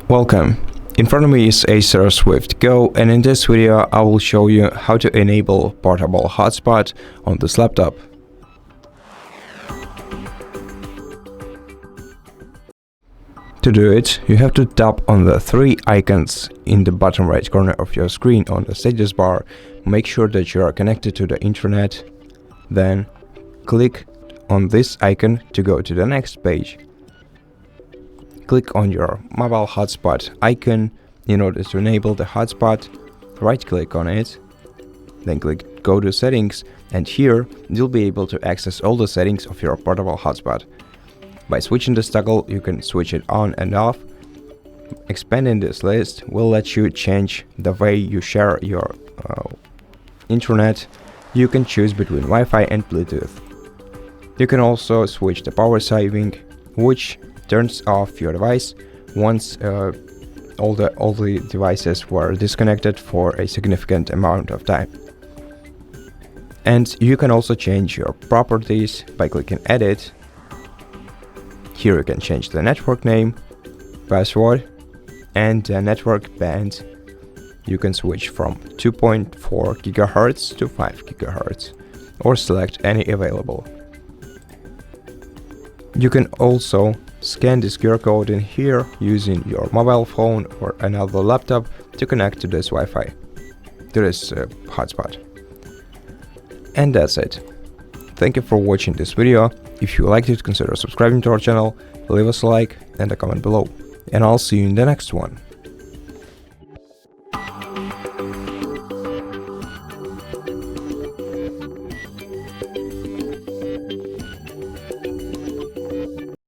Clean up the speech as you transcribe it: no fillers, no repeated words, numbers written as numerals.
Welcome. In front of me is ACER Swift Go, and in this video I will show you how to enable portable hotspot on this laptop. To do it, you have to tap on the three icons in the bottom right corner of your screen on the status bar. Make sure that you are connected to the internet. Then click on this icon to go to the next page. Click on your mobile hotspot icon. In order to enable the hotspot, right click on it, then click go to settings, and here you'll be able to access all the settings of your portable hotspot. By switching this toggle, you can switch it on and off. Expanding this list will let you change the way you share your internet. You can choose between Wi-Fi and Bluetooth. You can also switch the power saving, which turns off your device once all the devices were disconnected for a significant amount of time. And you can also change your properties by clicking Edit. Here you can change the network name, password, and the network band. You can switch from 2.4 GHz to 5 GHz, or select any available. You can also scan this QR code in here using your mobile phone or another laptop to connect to this Wi-Fi, to this hotspot. And that's it. Thank you for watching this video. If you liked it, consider subscribing to our channel, leave us a like and a comment below, and I'll see you in the next one.